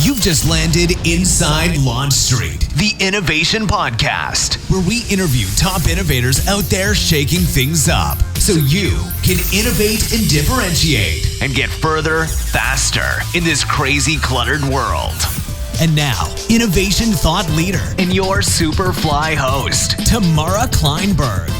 You've just landed inside Launch Street, the Innovation Podcast, where we interview top innovators out there shaking things up so you can innovate and differentiate and get further, faster in this crazy, cluttered world. And now, innovation thought leader and your super fly host, Tamara Kleinberg.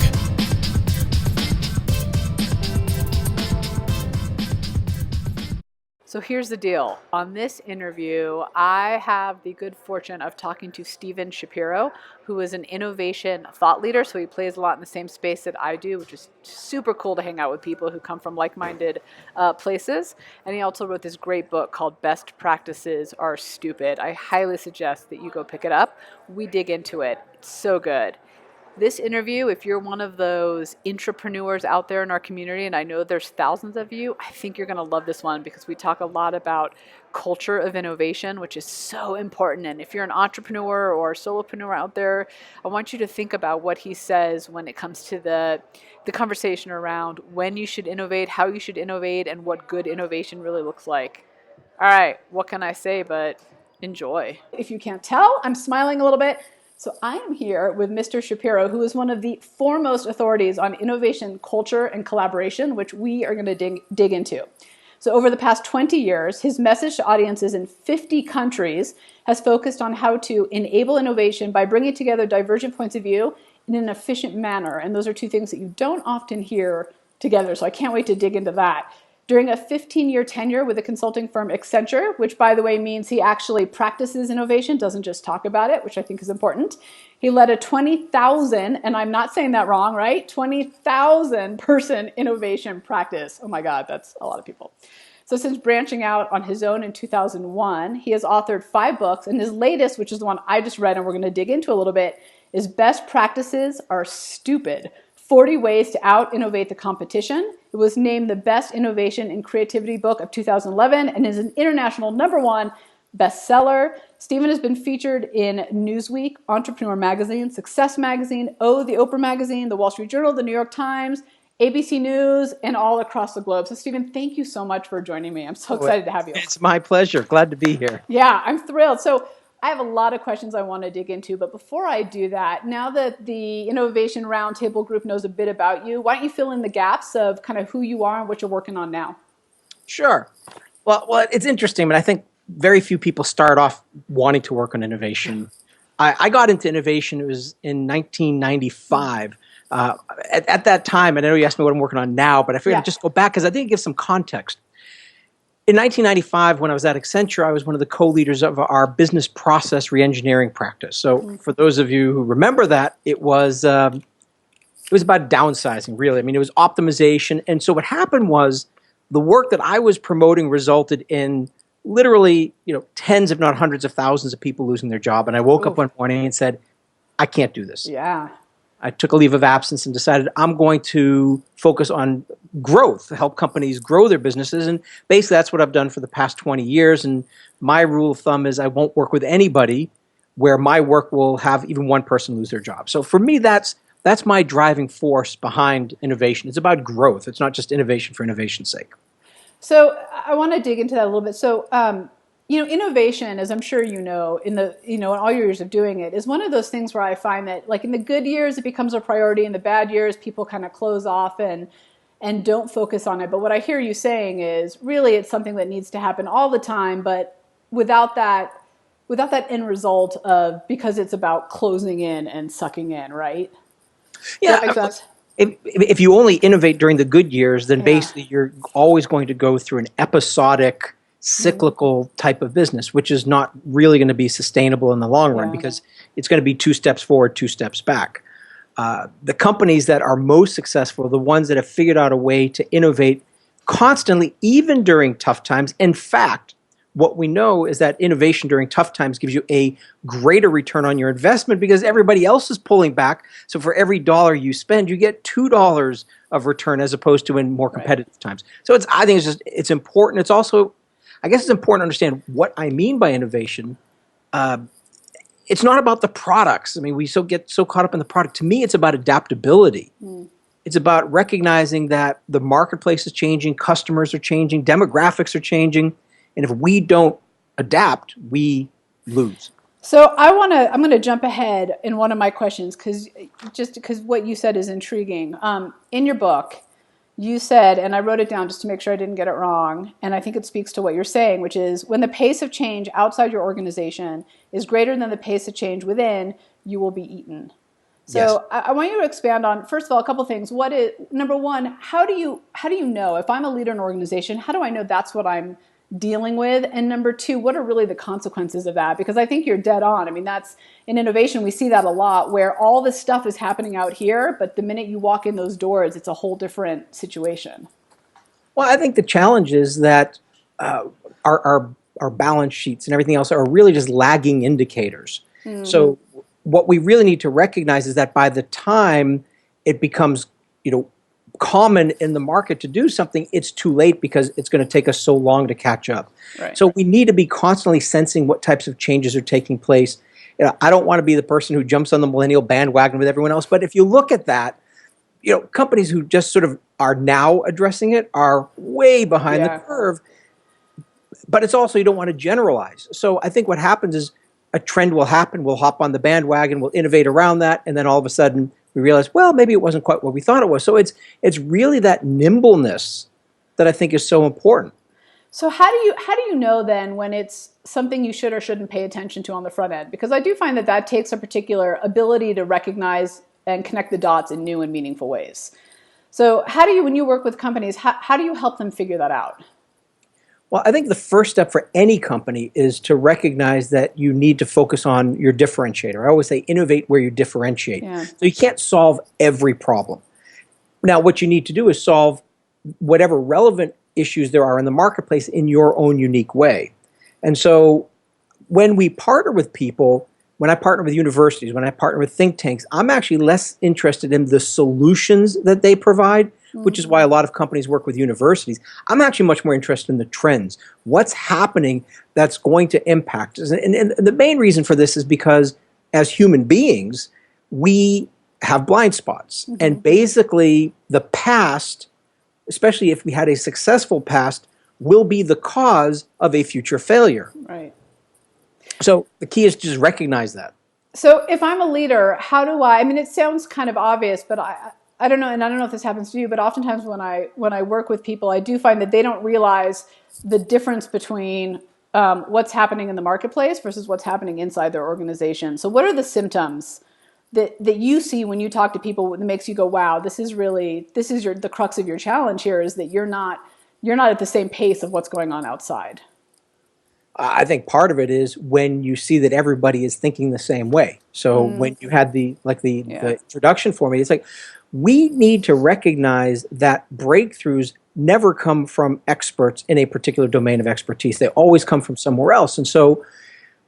So here's the deal. On this interview, I have the good fortune of talking to Shapiro, who is an innovation thought leader. So he plays a lot in the same space that I do, which is super cool to hang out with people who come from like-minded places. And he also wrote this great book called Best Practices Are Stupid. I highly suggest that you go pick it up. We dig into it. It's so good. This interview, if you're one of those intrapreneurs out there in our community, and I know there's thousands of you, I think you're going to love this one because we talk a lot about culture of innovation, which is so important. And if you're an entrepreneur or a solopreneur out there, I want you to think about what he says when it comes to the conversation around when you should innovate, how you should innovate, and what good innovation really looks like. All right, what can I say but enjoy? If you can't tell, I'm smiling a little bit. So I am here with Mr. Shapiro, who is one of the foremost authorities on innovation, culture, and collaboration, which we are going to dig into. So over the past 20 years, his message to audiences in 50 countries has focused on how to enable innovation by bringing together divergent points of view in an efficient manner. And those are two things that you don't often hear together. So I can't wait to dig into that. During a 15-year tenure with the consulting firm Accenture, which by the way means he actually practices innovation, doesn't just talk about it, which I think is important. He led a 20,000, and I'm not saying that wrong, right? 20,000 person innovation practice. Oh my God, that's a lot of people. So since branching out on his own in 2001, he has authored 5 books, and his latest, which is the one I just read and we're gonna dig into a little bit, is Best Practices Are Stupid. 40 Ways to Out-Innovate the Competition. It was named the Best Innovation and Creativity Book of 2011 and is an international #1 bestseller. Stephen has been featured in Newsweek, Entrepreneur Magazine, Success Magazine, the Oprah Magazine, the Wall Street Journal, the New York Times, ABC News, and all across the globe. So Stephen, thank you so much for joining me. I'm so excited to have you. It's my pleasure. Glad to be here. Yeah, I'm thrilled. So I have a lot of questions I want to dig into, but before I do that, now that the Innovation Roundtable group knows a bit about you, why don't you fill in the gaps of kind of who you are and what you're working on now? Sure. Well, it's interesting, but I think very few people start off wanting to work on innovation. I got into innovation, it was in 1995. At that time, and I know you asked me what I'm working on now, but I figured I'd just go back because I think it gives some context. In 1995, when I was at Accenture, I was one of the co-leaders of our business process reengineering practice. So for those of you who remember that, it was about downsizing, really. I mean, it was optimization. And so what happened was the work that I was promoting resulted in literally, tens, if not hundreds of thousands of people losing their job. And I woke up one morning and said, I can't do this. Yeah. I took a leave of absence and decided I'm going to focus on growth, help companies grow their businesses. And basically that's what I've done for the past 20 years. And my rule of thumb is I won't work with anybody where my work will have even one person lose their job. So for me, that's my driving force behind innovation. It's about growth. It's not just innovation for innovation's sake. So I want to dig into that a little bit. So, innovation, as I'm sure you know, in all your years of doing it, is one of those things where I find that, like in the good years, it becomes a priority. In the bad years, people kind of close off and don't focus on it. But what I hear you saying is really it's something that needs to happen all the time, but without that end result of, because it's about closing in and sucking in, right? Yeah. Does that make sense? If you only innovate during the good years, then basically you're always going to go through an episodic, cyclical type of business, which is not really going to be sustainable in the long run because it's going to be 2 steps forward, 2 steps back. The companies that are most successful are the ones that have figured out a way to innovate constantly, even during tough times. In fact, what we know is that innovation during tough times gives you a greater return on your investment because everybody else is pulling back. So for every dollar you spend, you get $2 of return as opposed to in more competitive times. So I think it's important. It's also, I guess it's important to understand what I mean by innovation. It's not about the products. I mean, we get so caught up in the product. To me, it's about adaptability. It's about recognizing that the marketplace is changing, customers are changing, demographics are changing. And if we don't adapt, we lose. So I'm going to jump ahead in one of my questions because what you said is intriguing. In your book, you said, and I wrote it down just to make sure I didn't get it wrong, and I think it speaks to what you're saying, which is when the pace of change outside your organization is greater than the pace of change within, you will be eaten. So Yes. I want you to expand on, first of all, a couple things. What is, number one, how do you know if I'm a leader in an organization, how do I know that's what I'm dealing with? And number two, what are really the consequences of that? Because I think you're dead on. I mean, that's in innovation, we see that a lot where all this stuff is happening out here, but the minute you walk in those doors, it's a whole different situation. Well, I think the challenge is that our balance sheets and everything else are really just lagging indicators. Mm-hmm. So what we really need to recognize is that by the time it becomes, common in the market to do something, it's too late because it's going to take us so long to catch up. Right. So we need to be constantly sensing what types of changes are taking place. I don't want to be the person who jumps on the millennial bandwagon with everyone else, but if you look at that, companies who just sort of are now addressing it are way behind the curve. But it's also, you don't want to generalize. So I think what happens is a trend will happen, we'll hop on the bandwagon, we'll innovate around that, and then all of a sudden we realize, well, maybe it wasn't quite what we thought it was. So it's really that nimbleness that I think is so important. So how do you know then when it's something you should or shouldn't pay attention to on the front end? Because I do find that takes a particular ability to recognize and connect the dots in new and meaningful ways. So how do you, when you work with companies, how do you help them figure that out? Well, I think the first step for any company is to recognize that you need to focus on your differentiator. I always say innovate where you differentiate. Yeah. So you can't solve every problem. Now, what you need to do is solve whatever relevant issues there are in the marketplace in your own unique way. And so when we partner with people, when I partner with universities, when I partner with think tanks, I'm actually less interested in the solutions that they provide, which is why a lot of companies work with universities. I'm actually much more interested in the trends. What's happening that's going to impact us? And the main reason for this is because as human beings, we have blind spots. Mm-hmm. And basically the past, especially if we had a successful past, will be the cause of a future failure. Right. So the key is to just recognize that. So if I'm a leader, how do I mean, it sounds kind of obvious, but I don't know, and I don't know if this happens to you, but oftentimes when I work with people, I do find that they don't realize the difference between what's happening in the marketplace versus what's happening inside their organization. So what are the symptoms that you see when you talk to people that makes you go, wow, this is the crux of your challenge here, is that you're not at the same pace of what's going on outside? I think part of it is when you see that everybody is thinking the same way. So when you had the introduction for me, it's like, we need to recognize that breakthroughs never come from experts in a particular domain of expertise. They always come from somewhere else. And so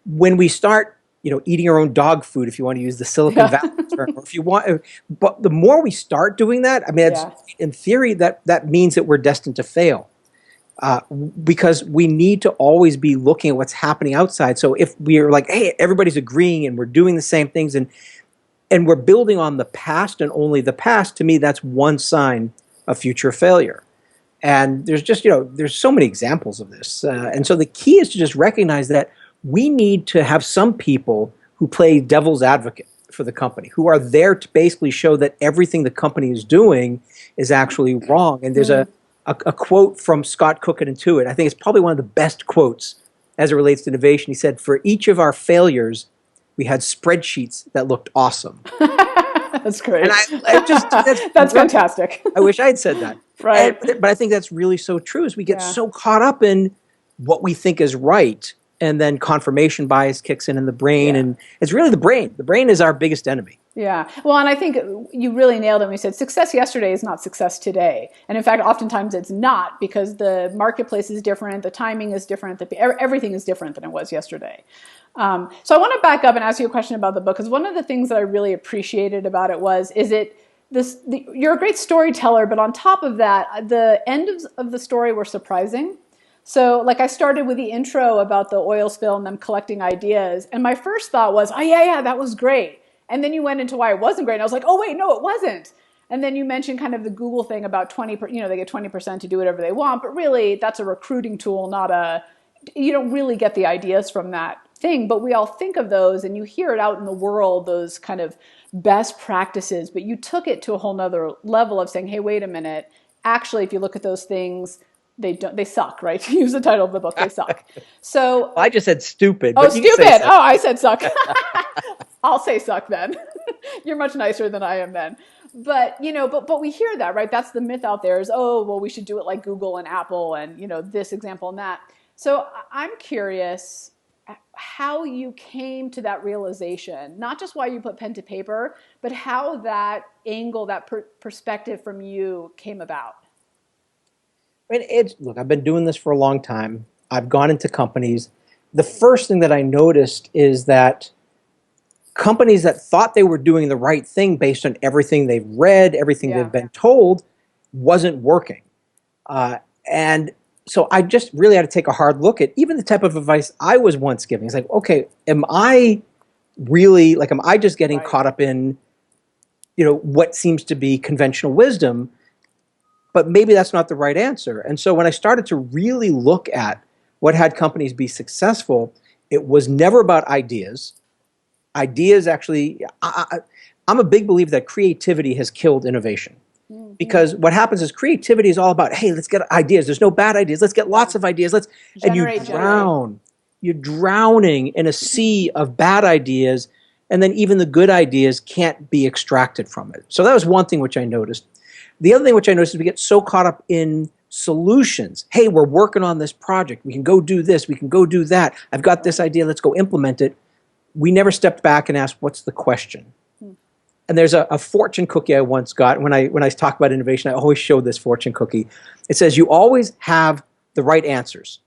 when we start, eating our own dog food, if you want to use the Silicon Valley term, or if you want, but the more we start doing that, I mean, in theory, that means that we're destined to fail. Because we need to always be looking at what's happening outside. So if we're like, hey, everybody's agreeing and we're doing the same things and we're building on the past and only the past, to me, that's one sign of future failure. And there's just, there's so many examples of this. And so the key is to just recognize that we need to have some people who play devil's advocate for the company, who are there to basically show that everything the company is doing is actually wrong. And there's a quote from Scott Cook at Intuit. I think it's probably one of the best quotes as it relates to innovation. He said, for each of our failures, we had spreadsheets that looked awesome. That's great. And I just, that's fantastic. I wish I had said that. Right. But I think that's really so true, is we get so caught up in what we think is right, and then confirmation bias kicks in the brain, and it's really the brain. The brain is our biggest enemy. Yeah. Well, and I think you really nailed it when you said success yesterday is not success today. And in fact, oftentimes it's not, because the marketplace is different, the timing is different, everything is different than it was yesterday. So I want to back up and ask you a question about the book, because one of the things that I really appreciated about it was, you're a great storyteller, but on top of that, the end of the story were surprising. So like I started with the intro about the oil spill and them collecting ideas. And my first thought was, oh yeah, that was great. And then you went into why it wasn't great. And I was like, oh wait, no, it wasn't. And then you mentioned kind of the Google thing about 20%, they get 20% to do whatever they want. But really, that's a recruiting tool, not a you don't really get the ideas from that thing, but we all think of those, and you hear it out in the world, those kind of best practices, but you took it to a whole nother level of saying, hey, wait a minute, actually, if you look at those things, they suck, right? To use the title of the book, they suck. So I just said stupid. oh, But you can say stupid. suck. Oh, I said suck. I'll say suck then. You're much nicer than I am then. But, but we hear that, right? That's the myth out there is, oh, well, we should do it like Google and Apple and, this example and that. So I'm curious how you came to that realization, not just why you put pen to paper, but how that angle, that perspective from you came about. Look, I've been doing this for a long time. I've gone into companies. The first thing that I noticed is that companies that thought they were doing the right thing based on everything they've read, everything they've been told, wasn't working. And so I just really had to take a hard look at even the type of advice I was once giving. It's like, okay, am I just getting caught up in, what seems to be conventional wisdom? But maybe that's not the right answer. And so when I started to really look at what had companies be successful, it was never about ideas. Ideas actually, I'm a big believer that creativity has killed innovation. Mm-hmm. Because what happens is creativity is all about, hey, let's get ideas. There's no bad ideas. Let's get lots of ideas. And you drown. You're drowning in a sea of bad ideas, and then even the good ideas can't be extracted from it. So that was one thing which I noticed. The other thing which I noticed is we get so caught up in solutions. Hey, we're working on this project. We can go do this. We can go do that. I've got this idea. Let's go implement it. We never stepped back and asked, what's the question? And there's a fortune cookie I once got. When I talk about innovation, I always show this fortune cookie. It says you always have the right answers.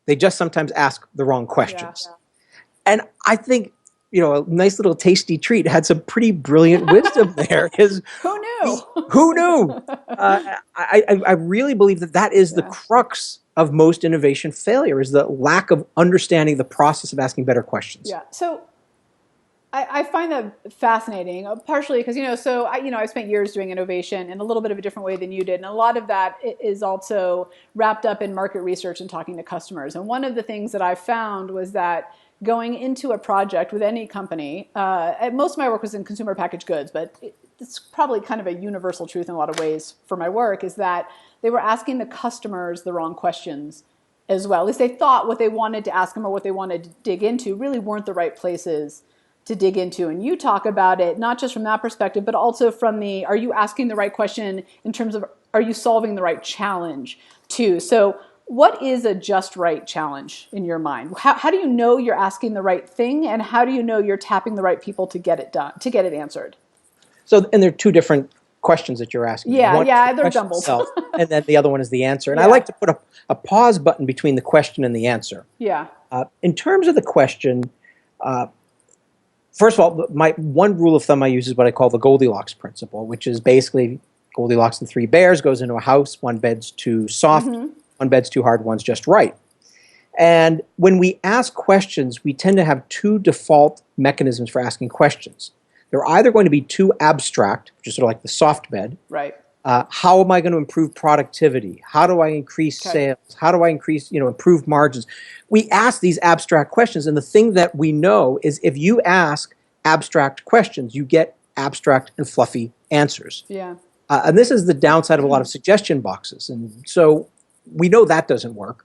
They just sometimes ask the wrong questions. Yeah. And I think, a nice little tasty treat had some pretty brilliant wisdom there. Who knew? Who knew? I really believe that is the crux of most innovation failure, is the lack of understanding the process of asking better questions. Yeah. So I find that fascinating, partially because, I spent years doing innovation in a little bit of a different way than you did. And a lot of that is also wrapped up in market research and talking to customers. And one of the things that I found was that going into a project with any company, most of my work was in consumer packaged goods, but it's probably kind of a universal truth in a lot of ways for my work, is that they were asking the customers the wrong questions as well. At least they thought what they wanted to ask them or what they wanted to dig into really weren't the right places to dig into. And you talk about it not just from that perspective, but also from are you asking the right question in terms of, are you solving the right challenge too? So what is a just right challenge in your mind? How do you know you're asking the right thing, and how do you know you're tapping the right people to get it done, to get it answered? So, and there are two different questions that you're asking. Yeah, they're jumbled. Itself, and then the other one is the answer. And I like to put a pause button between the question and the answer. Yeah. In terms of the question, first of all, my one rule of thumb I use is what I call the Goldilocks principle, which is basically Goldilocks and three bears goes into a house, one bed's too soft, one bed's too hard, one's just right. And when we ask questions, we tend to have two default mechanisms for asking questions. They're either going to be too abstract, which is sort of like the soft bed. Right. How am I going to improve productivity? How do I increase sales? How do I improve margins? We ask these abstract questions, and the thing that we know is if you ask abstract questions, you get abstract and fluffy answers. Yeah. And this is the downside of a lot of suggestion boxes. And so we know that doesn't work.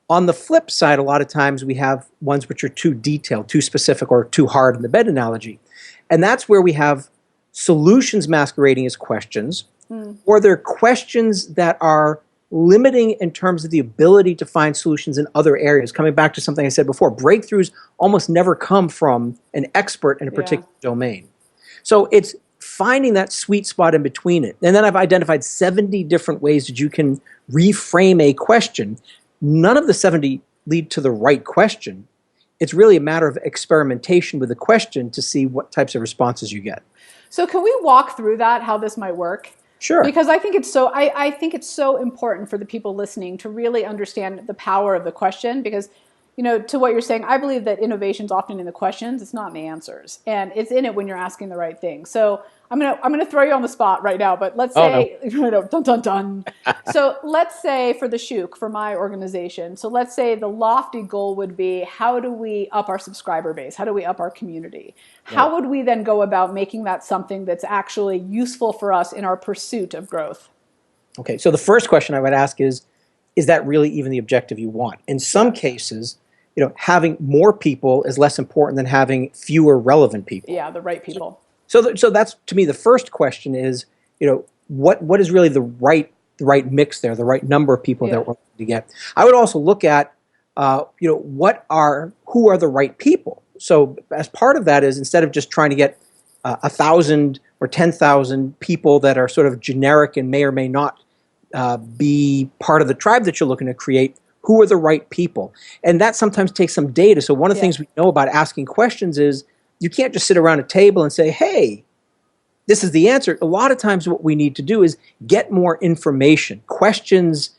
On the flip side, a lot of times we have ones which are too detailed, too specific, or too hard in the bed analogy. And that's where we have solutions masquerading as questions, or they're questions that are limiting in terms of the ability to find solutions in other areas. Coming back to something I said before, breakthroughs almost never come from an expert in a particular domain. So it's finding that sweet spot in between it. And then I've identified 70 different ways that you can reframe a question. None of the 70 lead to the right question. It's really a matter of experimentation with the question to see what types of responses you get. So can we walk through that, how this might work? Sure. Because I think it's so important for the people listening to really understand the power of the question, because to what you're saying, I believe that innovation is often in the questions. It's not in the answers. And it's in it when you're asking the right thing. So I'm gonna throw you on the spot right now, but let's say dun dun dun. So let's say for the Shook, for my organization, so let's say the lofty goal would be, how do we up our subscriber base? How do we up our community? How would we then go about making that something that's actually useful for us in our pursuit of growth? Okay, so the first question I would ask is that really even the objective you want? In some cases, having more people is less important than having fewer relevant people. Yeah, the right people. So that's, to me, the first question is, what is really the right mix there, the right number of people that we're going to get. I would also look at, who are the right people. So as part of that is, instead of just trying to get 1,000 or 10,000 people that are sort of generic and may or may not be part of the tribe that you're looking to create, who are the right people? And that sometimes takes some data. So one of the things we know about asking questions is, you can't just sit around a table and say, hey, this is the answer. A lot of times what we need to do is get more information. Questions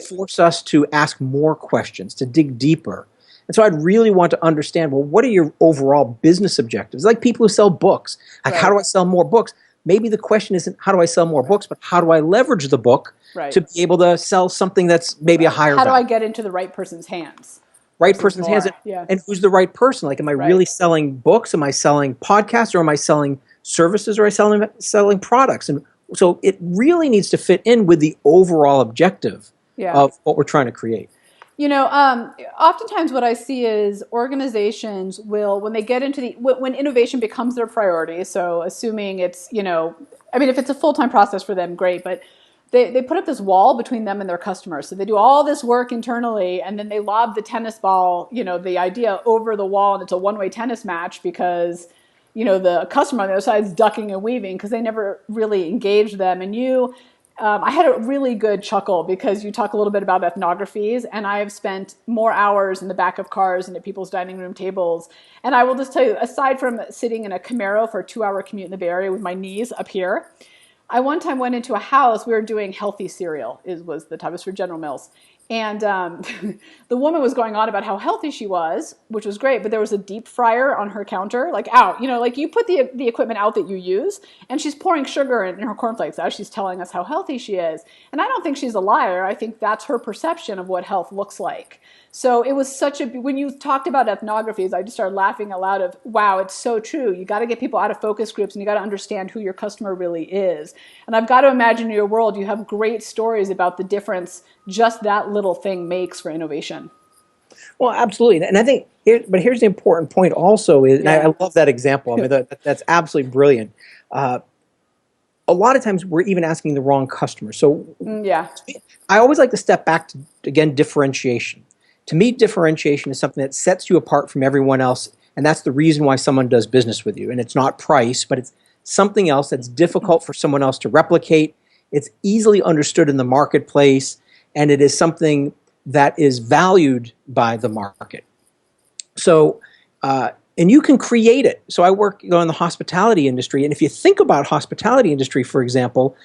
force us to ask more questions, to dig deeper. And so I'd really want to understand, well, what are your overall business objectives? Like people who sell books. Like, how do I sell more books? Maybe the question isn't, how do I sell more books, but how do I leverage the book to be able to sell something that's maybe a higher value? How do I get into the right person's hands? Right person's hands, and who's the right person? Like, am I really selling books? Am I selling podcasts? Or am I selling services? Or am I selling products? And so it really needs to fit in with the overall objective of what we're trying to create. Oftentimes what I see is organizations will, when they get into when innovation becomes their priority, so assuming it's, if it's a full-time process for them, great, but they put up this wall between them and their customers. So they do all this work internally, and then they lob the tennis ball, the idea over the wall, and it's a one-way tennis match because, the customer on the other side is ducking and weaving because they never really engaged them. And I had a really good chuckle because you talk a little bit about ethnographies, and I have spent more hours in the back of cars and at people's dining room tables. And I will just tell you, aside from sitting in a Camaro for a 2-hour commute in the Bay Area with my knees up here, I one time went into a house. We were doing healthy cereal, was the type. It was for General Mills. And the woman was going on about how healthy she was, which was great, but there was a deep fryer on her counter, like out, like you put the equipment out that you use, and she's pouring sugar in her cornflakes as she's telling us how healthy she is. And I don't think she's a liar. I think that's her perception of what health looks like. So it was when you talked about ethnographies, I just started laughing out loud of, wow, it's so true. You got to get people out of focus groups, and you got to understand who your customer really is. And I've got to imagine in your world, you have great stories about the difference just that little thing makes for innovation. Well, absolutely. And I think, here's the important point also is, and I love that example. I mean, that's absolutely brilliant. A lot of times we're even asking the wrong customer. So I always like to step back to, again, differentiation. To me, differentiation is something that sets you apart from everyone else, and that's the reason why someone does business with you. And it's not price, but it's something else that's difficult for someone else to replicate. It's easily understood in the marketplace, and it is something that is valued by the market. So, and you can create it. So I work in the hospitality industry, and if you think about hospitality industry, for example,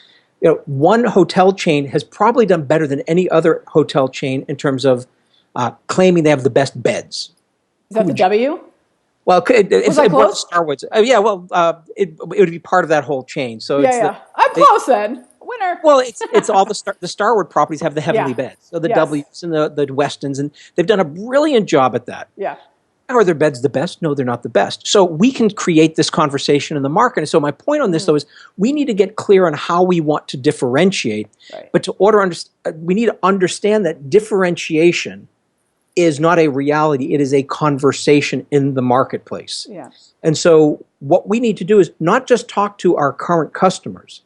one hotel chain has probably done better than any other hotel chain in terms of claiming they have the best beds. Is that the W? Well, it's that close? Starwoods. It would be part of that whole chain. So I'm close then. Winner. Well, it's all the Starwood properties have the heavenly beds. So the W's and the Westons, and they've done a brilliant job at that. Yeah. Are their beds the best? No, they're not the best. So we can create this conversation in the market. And so my point on this, though, is we need to get clear on how we want to differentiate. Right. But we need to understand that differentiation is not a reality. It is a conversation in the marketplace. Yeah. And so what we need to do is not just talk to our current customers,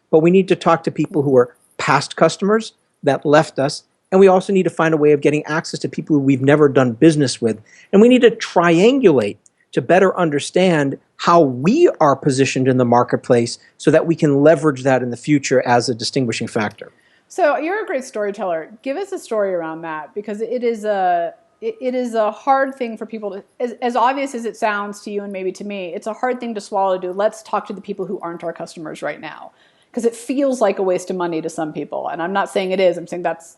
but we need to talk to people who are past customers that left us. And we also need to find a way of getting access to people who we've never done business with. And we need to triangulate to better understand how we are positioned in the marketplace so that we can leverage that in the future as a distinguishing factor. So you're a great storyteller. Give us a story around that, because it is a hard thing for people to, as obvious as it sounds to you and maybe to me, it's a hard thing to swallow to do. Let's talk to the people who aren't our customers right now, because it feels like a waste of money to some people. And I'm not saying it is. I'm saying that's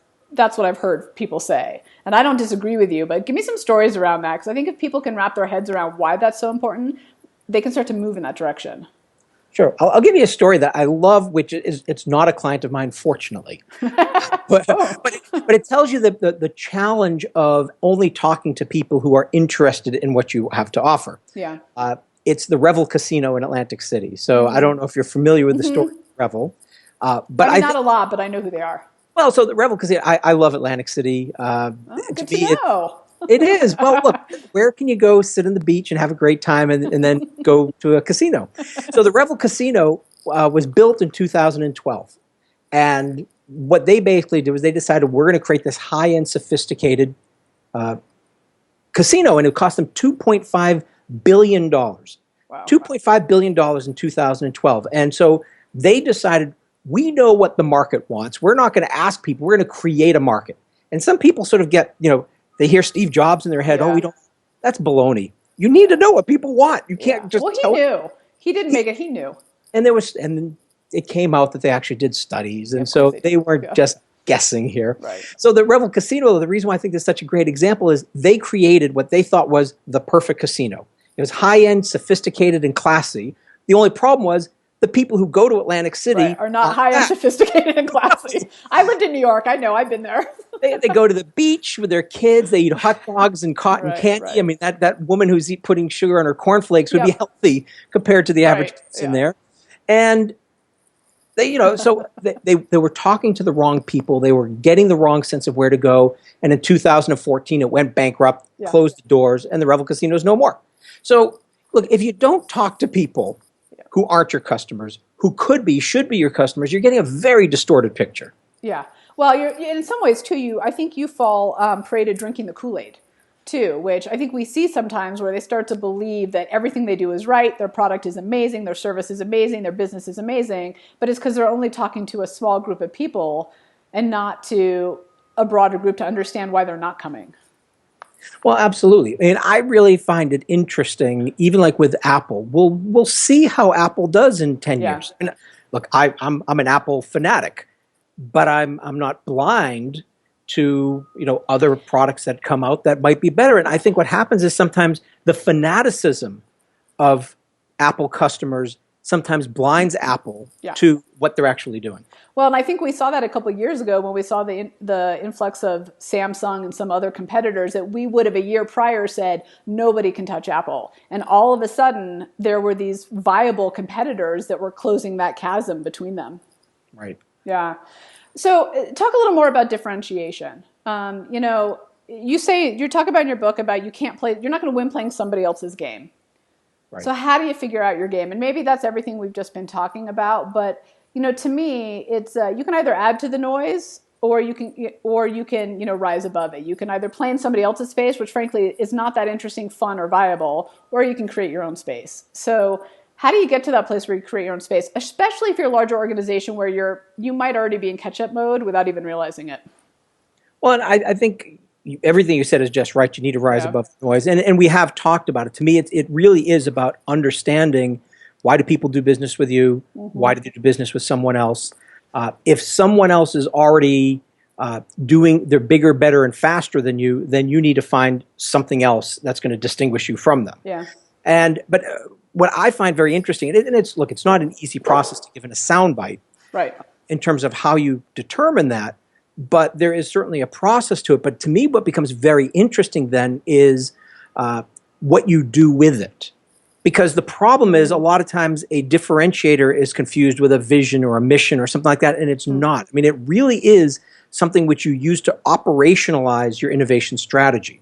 what I've heard people say. And I don't disagree with you, but give me some stories around that, because I think if people can wrap their heads around why that's so important, they can start to move in that direction. Sure. I'll give you a story that I love, which is, it's not a client of mine, fortunately. but, but it tells you the challenge of only talking to people who are interested in what you have to offer. Yeah. It's the Revel Casino in Atlantic City. So I don't know if you're familiar with the story of Revel. But I mean, not a lot, but I know who they are. Well, so the Revel Casino, I love Atlantic City. Good to know. It is. Well, look, where can you go sit on the beach and have a great time and then go to a casino? So the Revel Casino was built in 2012. And what they basically did was they decided we're going to create this high-end, sophisticated casino, and it cost them $2.5 billion. Wow. $2.5 billion in 2012. And so they decided, we know what the market wants. We're not going to ask people. We're going to create a market. And some people sort of get, they hear Steve Jobs in their head. Yeah. Oh, we don't. That's baloney. You need to know what people want. You can't just. Well, he knew. He didn't make it. He knew. And then it came out that they actually did studies, and so they weren't just guessing here. Right. So the Revel Casino, the reason why I think this is such a great example is they created what they thought was the perfect casino. It was high-end, sophisticated, and classy. The only problem was the people who go to Atlantic City are not high-end, sophisticated, and classy. I lived in New York. I know. I've been there. They go to the beach with their kids. They eat hot dogs and cotton candy. Right. I mean, that woman who's putting sugar on her cornflakes would be healthy compared to the average kids in there. And they, so they were talking to the wrong people. They were getting the wrong sense of where to go. And in 2014, it went bankrupt, closed the doors, and the Revel Casino is no more. So, look, if you don't talk to people who aren't your customers, who could be, should be your customers, you're getting a very distorted picture. Yeah. Well, you're in some ways too. I think you fall prey to drinking the Kool-Aid, too, which I think we see sometimes where they start to believe that everything they do is right, their product is amazing, their service is amazing, their business is amazing, but it's because they're only talking to a small group of people and not to a broader group to understand why they're not coming. Well, absolutely. And I really find it interesting, even like with Apple. We'll see how Apple does in 10 years. And look, I'm an Apple fanatic, but I'm not blind to other products that come out that might be better. And I think what happens is sometimes the fanaticism of Apple customers sometimes blinds Apple to what they're actually doing. Well, and I think we saw that a couple of years ago when we saw the influx of Samsung and some other competitors that we would have a year prior said nobody can touch Apple. And all of a sudden, there were these viable competitors that were closing that chasm between them. Right. Yeah. So talk a little more about differentiation. You talk about in your book about you're not going to win playing somebody else's game. Right. So how do you figure out your game? And maybe that's everything we've just been talking about. But to me, it's you can either add to the noise or you can rise above it. You can either play in somebody else's space, which frankly is not that interesting, fun, or viable, or you can create your own space. So how do you get to that place where you create your own space, especially if you're a larger organization where you might already be in catch-up mode without even realizing it? Well, I think everything you said is just right. You need to rise above the noise. And we have talked about it. To me, it really is about understanding why do people do business with you? Mm-hmm. Why do they do business with someone else? If someone else is already they're bigger, better, and faster than you, then you need to find something else that's going to distinguish you from them. Yeah. But what I find very interesting, and it's not an easy process to give in a soundbite, right, in terms of how you determine that, but there is certainly a process to it. But to me, what becomes very interesting then is what you do with it. Because the problem is a lot of times a differentiator is confused with a vision or a mission or something like that, and it's not. I mean, it really is something which you use to operationalize your innovation strategy.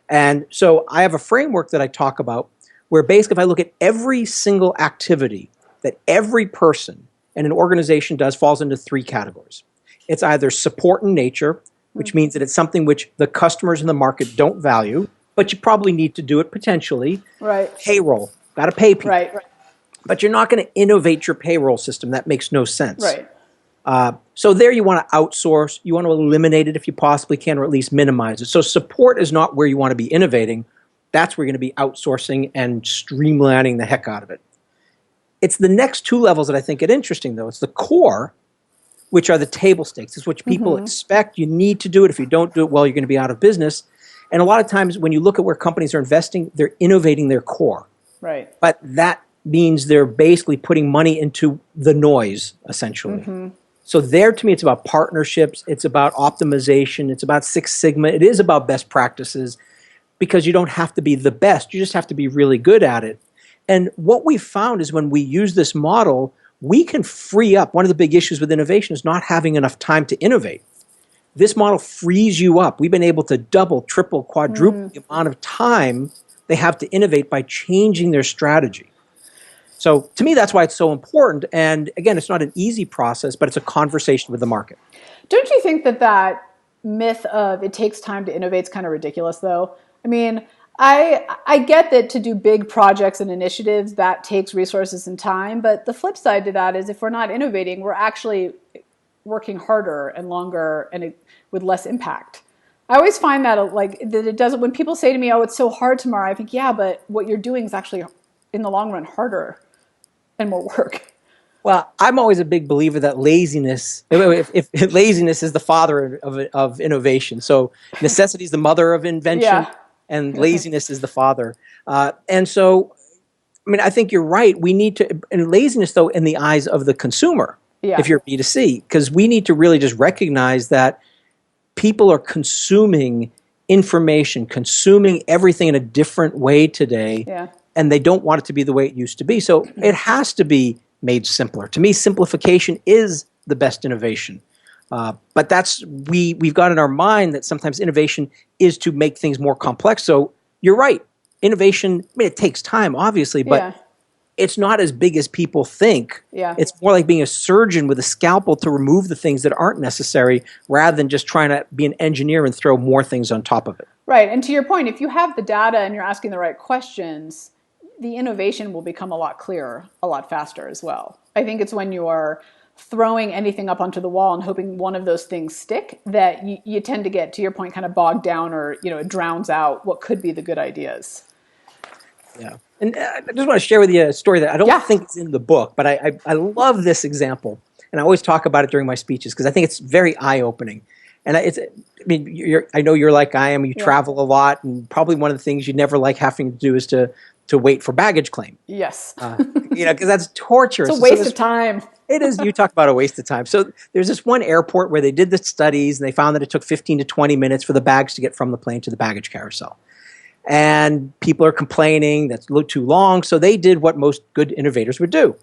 And so I have a framework that I talk about where basically if I look at every single activity that every person in an organization does falls into three categories. It's either support in nature, which means that it's something which the customers in the market don't value, but you probably need to do it potentially. Right. Payroll. Got to pay people. Right. But you're not going to innovate your payroll system. That makes no sense. Right. So there you want to outsource. You want to eliminate it if you possibly can, or at least minimize it. So support is not where you want to be innovating. That's where you're going to be outsourcing and streamlining the heck out of it. It's the next two levels that I think get interesting, though. It's the core, which are the table stakes. It's what people expect. You need to do it. If you don't do it well, you're going to be out of business. And a lot of times when you look at where companies are investing, they're innovating their core. Right. But that means they're basically putting money into the noise, essentially. So there, to me, it's about partnerships, it's about optimization, it's about Six Sigma, it is about best practices, because you don't have to be the best, you just have to be really good at it. And what we've found is when we use this model, we can free up. One of the big issues with innovation is not having enough time to innovate. This model frees you up. We've been able to double, triple, quadruple the amount of time they have to innovate by changing their strategy. So to me, that's why it's so important. And again, it's not an easy process, but it's a conversation with the market. Don't you think that myth of it takes time to innovate is kind of ridiculous, though? I mean, I get that to do big projects and initiatives, that takes resources and time. But the flip side to that is if we're not innovating, we're actually working harder and longer and with less impact. I always find that that it doesn't, when people say to me, oh, it's so hard tomorrow, I think, yeah, but what you're doing is actually in the long run harder and more work. Well, I'm always a big believer that laziness, if laziness is the father of innovation. So necessity is the mother of invention, and laziness is the father. And so, I mean, I think you're right. We need to, and laziness, though, in the eyes of the consumer, if you're B2C, because we need to really just recognize that people are consuming information, consuming everything in a different way today, and they don't want it to be the way it used to be. So it has to be made simpler. To me, simplification is the best innovation. But that's we've got in our mind that sometimes innovation is to make things more complex. So you're right. Innovation, I mean, it takes time, obviously, but it's not as big as people think. It's more like being a surgeon with a scalpel to remove the things that aren't necessary rather than just trying to be an engineer and throw more things on top of it. Right. And to your point, if you have the data and you're asking the right questions, the innovation will become a lot clearer, a lot faster as well. I think it's when you are throwing anything up onto the wall and hoping one of those things stick that you tend to get, to your point, kind of bogged down, or it drowns out what could be the good ideas. Yeah. And I just want to share with you a story that I don't think is in the book, but I love this example. And I always talk about it during my speeches because I think it's very eye-opening. And I know you're like I am. You travel a lot, and probably one of the things you never like having to do is to wait for baggage claim. Yes. Because that's torturous. It's a waste of time. It is. You talk about a waste of time. So there's this one airport where they did the studies, and they found that it took 15 to 20 minutes for the bags to get from the plane to the baggage carousel. And people are complaining that's a little too long. So they did what most good innovators would do.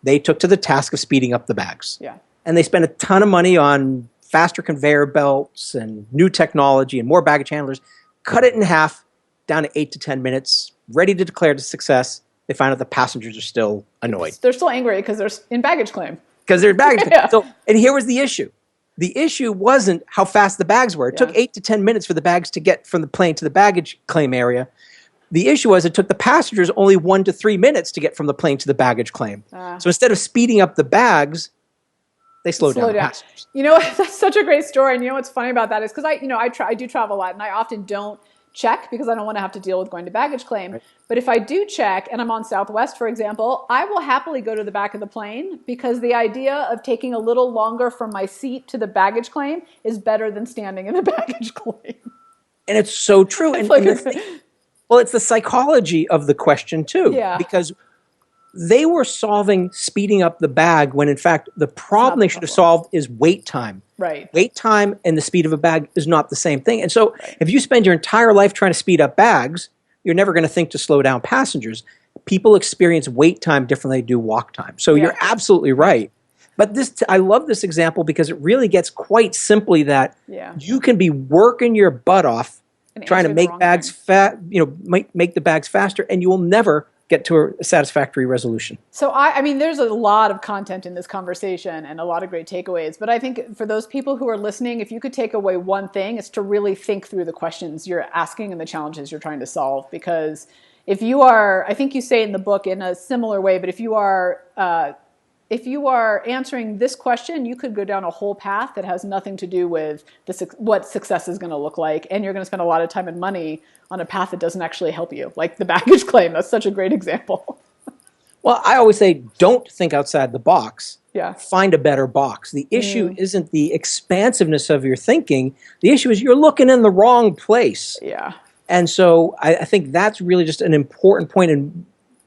They took to the task of speeding up the bags. And they spent a ton of money on faster conveyor belts and new technology and more baggage handlers, cut it in half down to 8 to 10 minutes, ready to declare the success. They find out the passengers are still annoyed. They're still angry because they're in baggage claim. Because they're in baggage claim. So, and here was the issue. The issue wasn't how fast the bags were. It took 8 to 10 minutes for the bags to get from the plane to the baggage claim area. The issue was it took the passengers only 1 to 3 minutes to get from the plane to the baggage claim. So instead of speeding up the bags, they slowed down the passengers. That's such a great story. And what's funny about that is because I do travel a lot, and I often don't check because I don't want to have to deal with going to baggage claim. But if I do check and I'm on Southwest, for example, I will happily go to the back of the plane because the idea of taking a little longer from my seat to the baggage claim is better than standing in the baggage claim. And it's so true. It's the psychology of the question too. Because they were solving speeding up the bag when in fact the problem they should have solved is wait time. Wait time and the speed of a bag is not the same thing. And so if you spend your entire life trying to speed up bags, you're never going to think to slow down passengers. People experience wait time differently than they do walk time. So you're absolutely right. But I love this example because it really gets quite simply that you can be working your butt off trying to make bags make the bags faster, and you will never get to a satisfactory resolution. So I mean, there's a lot of content in this conversation and a lot of great takeaways. But I think for those people who are listening, if you could take away one thing, it's to really think through the questions you're asking and the challenges you're trying to solve. Because if you are, I think you say in the book in a similar way, but if you are answering this question, you could go down a whole path that has nothing to do with what success is going to look like. And you're going to spend a lot of time and money on a path that doesn't actually help you, like the baggage claim. That's such a great example. Well, I always say, don't think outside the box. Yeah. Find a better box. The issue isn't the expansiveness of your thinking. The issue is you're looking in the wrong place. Yeah. And so I think that's really just an important point. And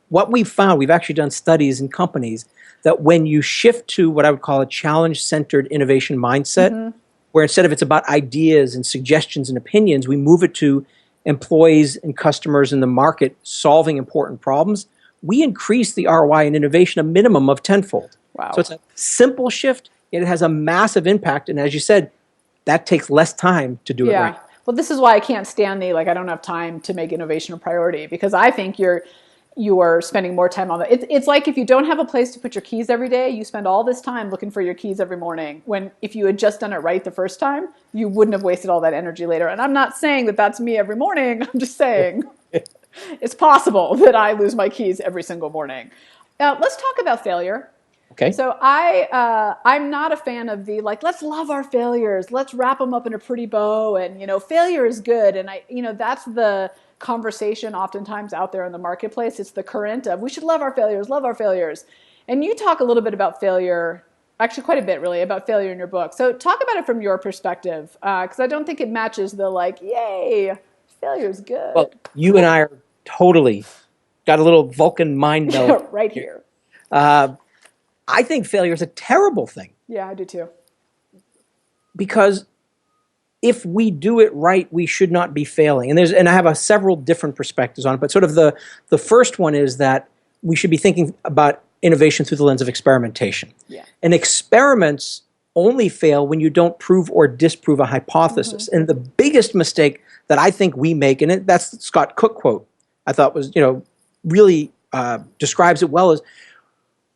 what we've found, we've actually done studies in companies that when you shift to what I would call a challenge-centered innovation mindset, where instead of it's about ideas and suggestions and opinions, we move it to employees and customers in the market solving important problems, we increase the ROI in innovation a minimum of tenfold. Wow. So it's a simple shift, yet it has a massive impact. And as you said, that takes less time to do it right. Well, this is why I can't stand I don't have time to make innovation a priority, because I think you are spending more time on it. It's like if you don't have a place to put your keys every day, you spend all this time looking for your keys every morning, when if you had just done it right the first time, you wouldn't have wasted all that energy later. And I'm not saying that that's me every morning. I'm just saying it's possible that I lose my keys every single morning. Let's talk about failure. Okay. So I'm not a fan of the let's love our failures, let's wrap them up in a pretty bow, and failure is good, and that's the conversation oftentimes out there in the marketplace. It's the current of we should love our failures, love our failures. And you talk a little bit about failure, actually quite a bit really, about failure in your book. So talk about it from your perspective, because I don't think it matches the yay, failure's good. Well, you and I are totally got a little Vulcan mind meld right here. I think failure is a terrible thing. Yeah, I do too. Because if we do it right, we should not be failing. And I have several different perspectives on it, but sort of the first one is that we should be thinking about innovation through the lens of experimentation. Yeah. And experiments only fail when you don't prove or disprove a hypothesis. And the biggest mistake that I think we make, and that's the Scott Cook quote, I thought was, really describes it well, is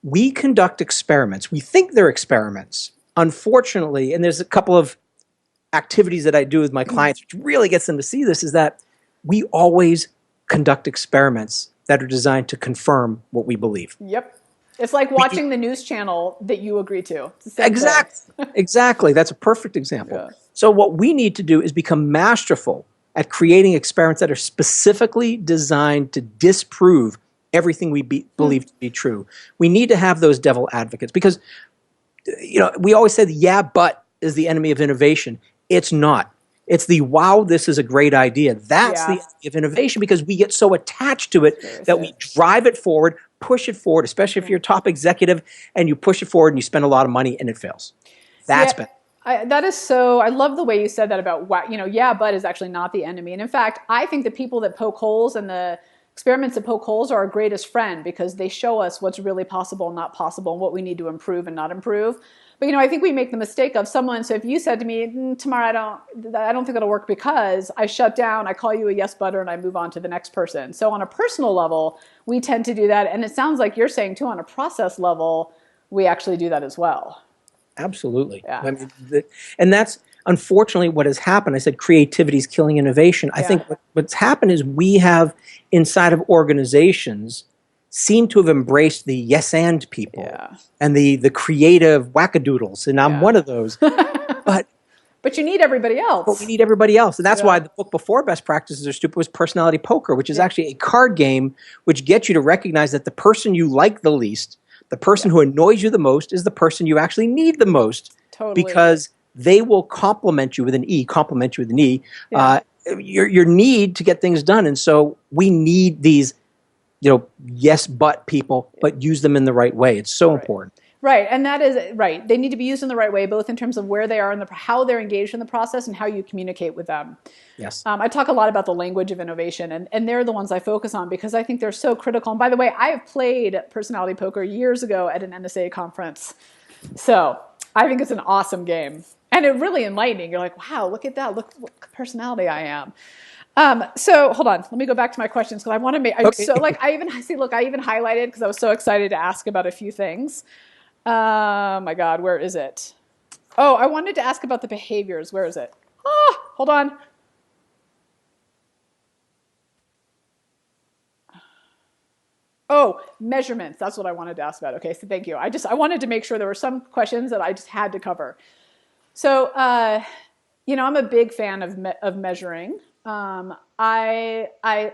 we conduct experiments. We think they're experiments. Unfortunately, and there's a couple of activities that I do with my clients, which really gets them to see this, is that we always conduct experiments that are designed to confirm what we believe. Yep. It's like watching the news channel that you agree to. It's the same thing. Exactly. That's a perfect example. Yeah. So what we need to do is become masterful at creating experiments that are specifically designed to disprove everything we believe to be true. We need to have those devil advocates, because we always say yeah, but is the enemy of innovation. It's not. It's the wow, this is a great idea. That's the enemy of innovation, because we get so attached to it that we drive it forward, push it forward, especially if you're a top executive and you push it forward and you spend a lot of money and it fails. That's bad. That is so, I love the way you said that about, yeah, but is actually not the enemy. And in fact, I think the people that poke holes and the experiments that poke holes are our greatest friend, because they show us what's really possible and not possible and what we need to improve and not improve. But I think we make the mistake of someone. So if you said to me, tomorrow I don't think that'll work, because I shut down, I call you a yes butter, and I move on to the next person. So on a personal level, we tend to do that. And it sounds like you're saying too, on a process level, we actually do that as well. Absolutely. Yeah. I mean, and that's unfortunately what has happened. I said creativity is killing innovation. I think what's happened is we have, inside of organizations, seem to have embraced the yes and people and the creative wackadoodles, and I'm one of those. But you need everybody else. But we need everybody else. And that's why the book before Best Practices Are Stupid was Personality Poker, which is actually a card game which gets you to recognize that the person you like the least, the person who annoys you the most, is the person you actually need the most. Totally. Because they will complement you with an E, your need to get things done. And so we need these yes, but people, but use them in the right way. It's so important. Right, and that is right. They need to be used in the right way, both in terms of where they are and how they're engaged in the process and how you communicate with them. Yes. I talk a lot about the language of innovation, and they're the ones I focus on because I think they're so critical. And by the way, I have played personality poker years ago at an NSA conference. So I think it's an awesome game. And it's really enlightening. You're like, wow, look at that. Look what personality I am. So hold on, let me go back to my questions, because I want to make, I even highlighted, because I was so excited to ask about a few things. My God, where is it? Oh, I wanted to ask about the behaviors. Where is it? Hold on. Oh, measurements. That's what I wanted to ask about. Okay, so thank you. I wanted to make sure there were some questions that I just had to cover. So, I'm a big fan of measuring. I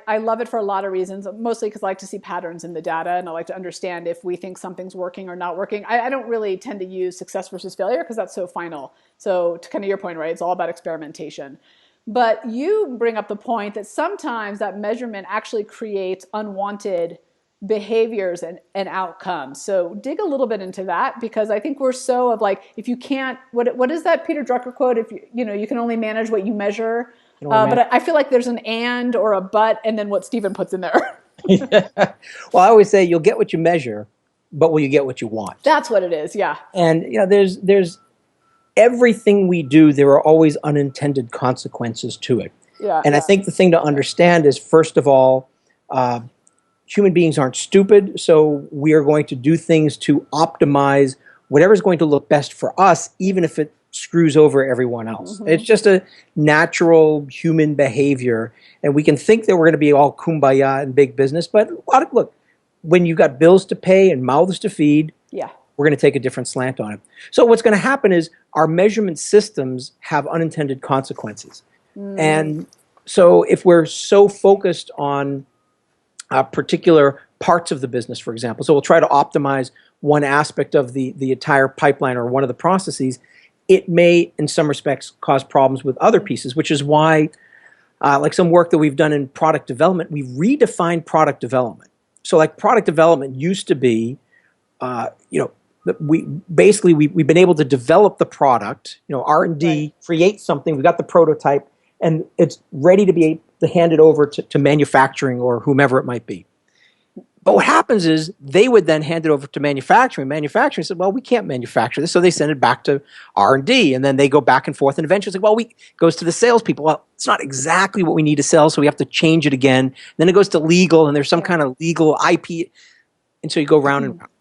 love it for a lot of reasons, mostly because I like to see patterns in the data, and I like to understand if we think something's working or not working. I don't really tend to use success versus failure, because that's so final. So to kind of your point, right, it's all about experimentation. But you bring up the point that sometimes that measurement actually creates unwanted behaviors and outcomes. So dig a little bit into that, because I think we're so of like, if you can't, what is that Peter Drucker quote? If you can only manage what you measure. But I feel like there's an and or a but, and then what Stephen puts in there. Well, I always say you'll get what you measure, but will you get what you want? That's what it is. Yeah. And there's everything we do, there are always unintended consequences to it. Yeah. And I think the thing to understand is, first of all, human beings aren't stupid, so we are going to do things to optimize whatever's going to look best for us, even if it screws over everyone else. It's just a natural human behavior, and we can think that we're going to be all kumbaya in big business, but look, when you've got bills to pay and mouths to feed, we're going to take a different slant on it. So what's going to happen is our measurement systems have unintended consequences. And so if we're so focused on particular parts of the business, for example, so we'll try to optimize one aspect of the entire pipeline or one of the processes, it may, in some respects, cause problems with other pieces, which is why, like some work that we've done in product development, we've redefined product development. So like product development used to be, we've been able to develop the product, R&D, create something, we've got the prototype, and it's ready to be to hand it over to manufacturing or whomever it might be. But what happens is they would then hand it over to manufacturing. Manufacturing said, well, we can't manufacture this. So they send it back to R&D, and then they go back and forth. And eventually it's like, well, goes to the salespeople. Well, it's not exactly what we need to sell, so we have to change it again. Then it goes to legal, and there's some kind of legal IP. And so you go round and round.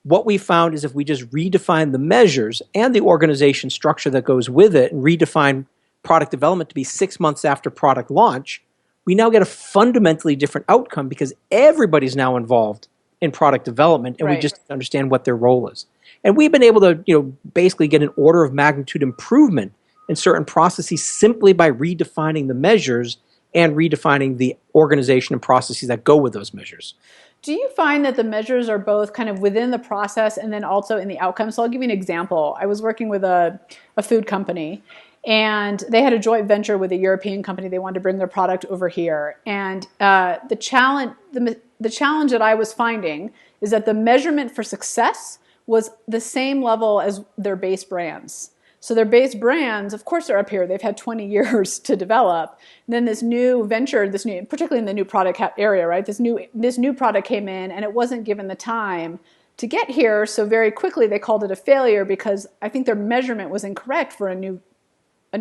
What we found is if we just redefine the measures and the organization structure that goes with it, and redefine product development to be 6 months after product launch, we now get a fundamentally different outcome because everybody's now involved in product development, and we just understand what their role is. And we've been able to, basically get an order of magnitude improvement in certain processes simply by redefining the measures and redefining the organization and processes that go with those measures. Do you find that the measures are both kind of within the process and then also in the outcome? So I'll give you an example. I was working with a food company, and they had a joint venture with a European company. They wanted to bring their product over here. And the challenge that I was finding is that the measurement for success was the same level as their base brands. So their base brands, of course, are up here. They've had 20 years to develop. And then this new venture, particularly in the new product area, right? This new product came in, and it wasn't given the time to get here. So very quickly they called it a failure because I think their measurement was incorrect for a new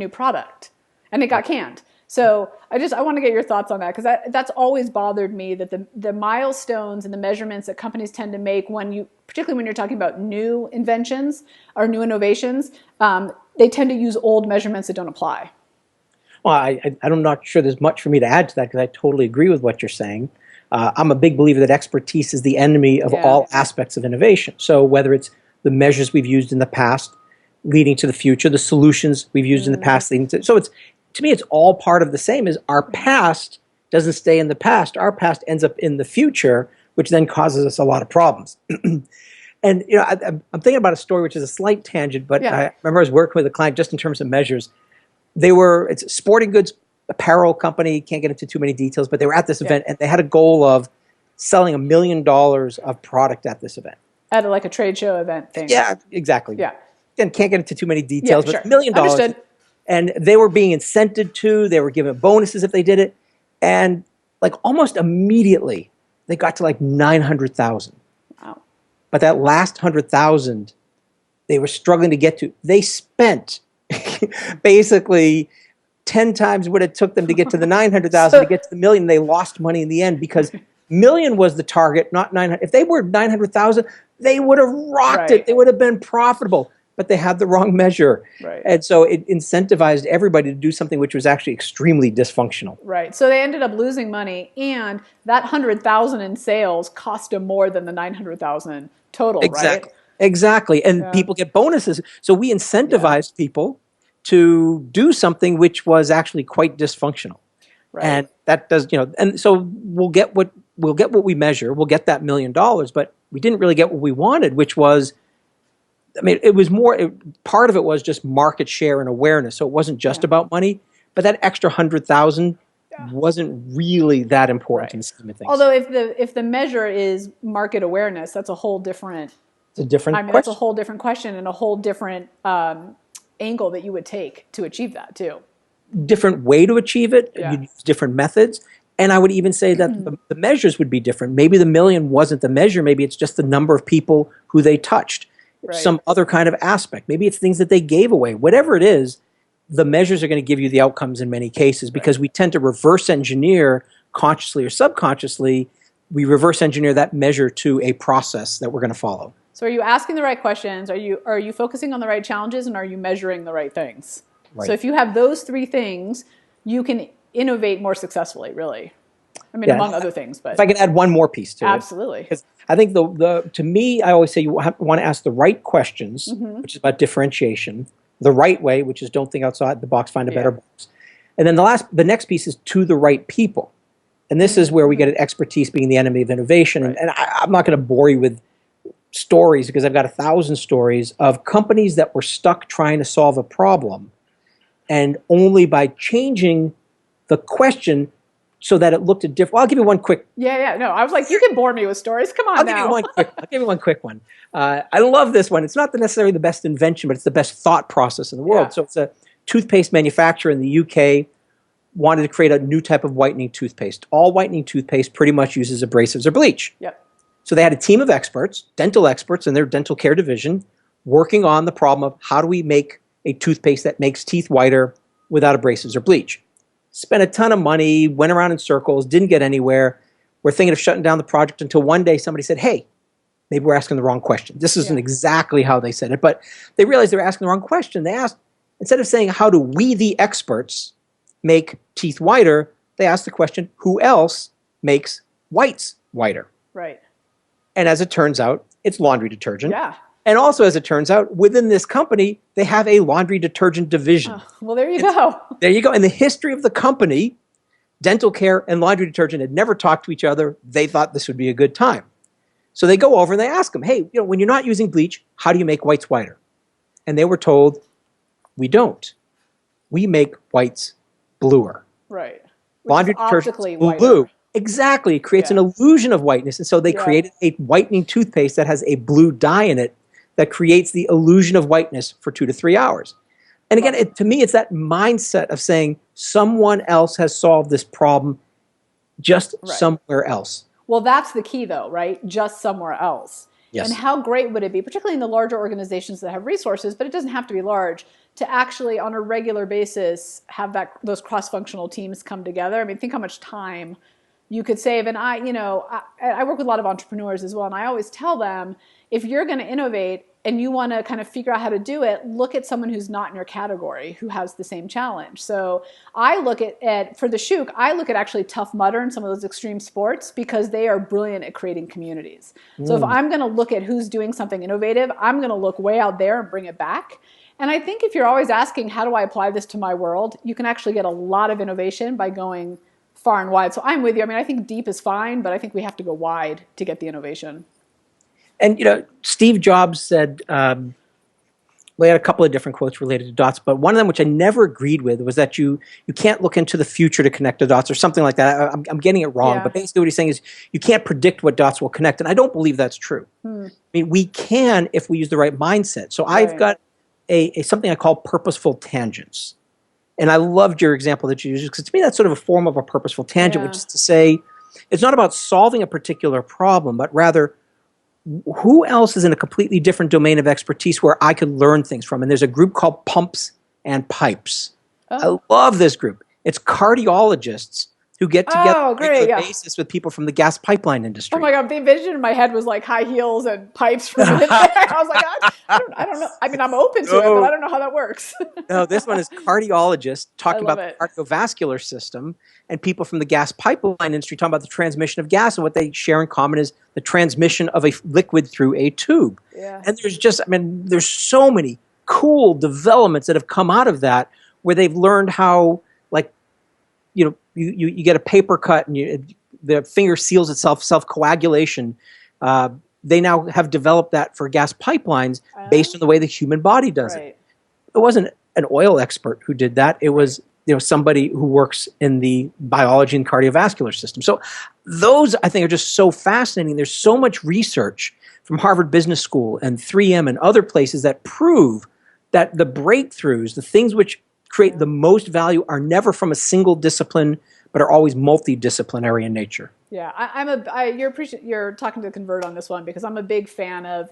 product, and it got canned. So I want to get your thoughts on that, because that's always bothered me, that the milestones and the measurements that companies tend to make particularly when you're talking about new inventions or new innovations, they tend to use old measurements that don't apply. Well, I'm not sure there's much for me to add to that, because I totally agree with what you're saying. I'm a big believer that expertise is the enemy of all aspects of innovation. So whether it's the measures we've used in the past leading to the future, the solutions we've used in the past leading to, so to me, it's all part of the same. Is our past doesn't stay in the past. Our past ends up in the future, which then causes us a lot of problems. And I'm thinking about a story which is a slight tangent, but I remember I was working with a client just in terms of measures. It's a sporting goods apparel company, can't get into too many details, but they were at this event, and they had a goal of selling $1 million of product at this event. At like a trade show event thing. Yeah, exactly. Yeah. And can't get into too many details, but sure. $1 million. Understood. And they were being incented to, they were given bonuses if they did it. And like almost immediately, they got to like 900,000. Wow. But that last 100,000, they were struggling to get to. They spent basically 10 times what it took them to get to the 900,000 to get to the million. They lost money in the end because million was the target, not 900. If they were 900,000, they would have rocked it. They would have been profitable. But they had the wrong measure. Right. And so it incentivized everybody to do something which was actually extremely dysfunctional. Right. So they ended up losing money, and that 100,000 in sales cost them more than the 900,000 total, right? Exactly. And people get bonuses. So we incentivized people to do something which was actually quite dysfunctional. Right. And that does, and so we'll get what we measure. We'll get that $1 million, but we didn't really get what we wanted, which was, it was part of it was just market share and awareness. So it wasn't just about money, but that extra 100,000 wasn't really that important in the scheme of things. Although if the measure is market awareness, that's a whole different. It's a different I mean, question. that's a whole different question and a whole different angle that you would take to achieve that too. Different way to achieve it. Yeah. You'd use different methods. And I would even say that the measures would be different. Maybe the million wasn't the measure. Maybe it's just the number of people who they touched. Right. Some other kind of aspect. Maybe it's things that they gave away. Whatever it is, the measures are going to give you the outcomes in many cases because we tend to reverse engineer consciously or subconsciously. We reverse engineer that measure to a process that we're going to follow. So are you asking the right questions? Are you focusing on the right challenges, and are you measuring the right things? Right. So if you have those three things, you can innovate more successfully, really. I mean, among other things. But if I can add one more piece to it. Absolutely. Because I think to me, I always say you want to ask the right questions, which is about differentiation, the right way, which is don't think outside the box, find a better box. And then the next piece is to the right people. And this is where we get at expertise being the enemy of innovation. Right. And I'm not going to bore you with stories because I've got 1,000 stories of companies that were stuck trying to solve a problem. And only by changing the question so that it looked at different. Well, I'll give you one quick. Yeah. No, I was like, you can bore me with stories. Come on now. I'll give you one quick one. I love this one. It's not necessarily the best invention, but it's the best thought process in the world. Yeah. So it's a toothpaste manufacturer in the UK wanted to create a new type of whitening toothpaste. All whitening toothpaste pretty much uses abrasives or bleach. Yep. So they had a team of experts, dental experts in their dental care division, working on the problem of how do we make a toothpaste that makes teeth whiter without abrasives or bleach. Spent a ton of money, went around in circles, didn't get anywhere. We're thinking of shutting down the project until one day somebody said, hey, maybe we're asking the wrong question. This isn't exactly how they said it, but they realized they were asking the wrong question. They asked, instead of saying, how do we, the experts, make teeth whiter, they asked the question, who else makes whites whiter? Right. And as it turns out, it's laundry detergent. Yeah. And also, as it turns out, within this company, they have a laundry detergent division. Oh, well, there you go. There you go. In the history of the company, dental care and laundry detergent had never talked to each other. They thought this would be a good time. So they go over and they ask them, hey, when you're not using bleach, how do you make whites whiter? And they were told, we don't. We make whites bluer. Right. Laundry detergent blue. Exactly. It creates an illusion of whiteness. And so they created a whitening toothpaste that has a blue dye in it that creates the illusion of whiteness for 2 to 3 hours. And again, to me, it's that mindset of saying someone else has solved this problem just somewhere else. Well, that's the key, though, right? Just somewhere else. Yes. And how great would it be, particularly in the larger organizations that have resources, but it doesn't have to be large, to actually on a regular basis have those cross-functional teams come together? I mean, think how much time you could save. And I work with a lot of entrepreneurs as well, and I always tell them, if you're going to innovate and you want to kind of figure out how to do it, look at someone who's not in your category who has the same challenge. So I look at for the Shook, I look at actually Tough Mudder and some of those extreme sports because they are brilliant at creating communities. So if I'm going to look at who's doing something innovative, I'm going to look way out there and bring it back. And I think if you're always asking, how do I apply this to my world, you can actually get a lot of innovation by going far and wide. So I'm with you. I mean, I think deep is fine, but I think we have to go wide to get the innovation. And, Steve Jobs said, we had a couple of different quotes related to dots, but one of them, which I never agreed with, was that you can't look into the future to connect the dots or something like that. I'm getting it wrong, but basically what he's saying is you can't predict what dots will connect, and I don't believe that's true. I mean, we can if we use the right mindset. So I've got something I call purposeful tangents. And I loved your example that you used, because to me that's sort of a form of a purposeful tangent, which is to say it's not about solving a particular problem, but rather who else is in a completely different domain of expertise where I could learn things from? And there's a group called Pumps and Pipes. I love this group. It's cardiologists who get together on a regular basis with people from the gas pipeline industry. Oh my God, the vision in my head was like high heels and pipes from the I was like, I don't know. I mean, I'm open to it, but I don't know how that works. No, this one is cardiologists talking about the cardiovascular system, and people from the gas pipeline industry talking about the transmission of gas, and what they share in common is the transmission of a liquid through a tube. Yeah. And there's so many cool developments that have come out of that where they've learned how, like, you get a paper cut and the finger seals itself, self-coagulation. They now have developed that for gas pipelines based on the way the human body does it. It wasn't an oil expert who did that. It was somebody who works in the biology and cardiovascular system. So those, I think, are just so fascinating. There's so much research from Harvard Business School and 3M and other places that prove that the breakthroughs, the things which create the most value, are never from a single discipline, but are always multidisciplinary in nature. Yeah, you're talking to Convert on this one, because I'm a big fan of,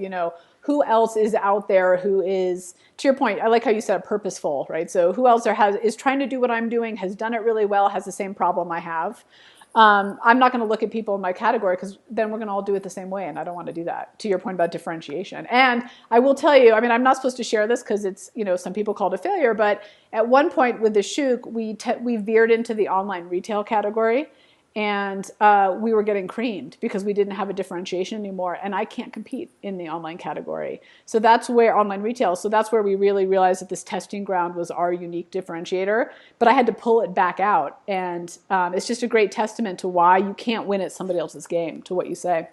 who else is out there who is, to your point, I like how you said purposeful, right? So who else is trying to do what I'm doing, has done it really well, has the same problem I have. I'm not going to look at people in my category, because then we're going to all do it the same way, and I don't want to do that, to your point about differentiation. And I will tell you, I'm not supposed to share this because it's, some people call it a failure, but at one point with the Shook, we veered into the online retail category, and we were getting creamed because we didn't have a differentiation anymore, and I can't compete in the online category. So that's where online retail, so that's where we really realized that this testing ground was our unique differentiator, but I had to pull it back out, and it's just a great testament to why you can't win at somebody else's game, to what you say.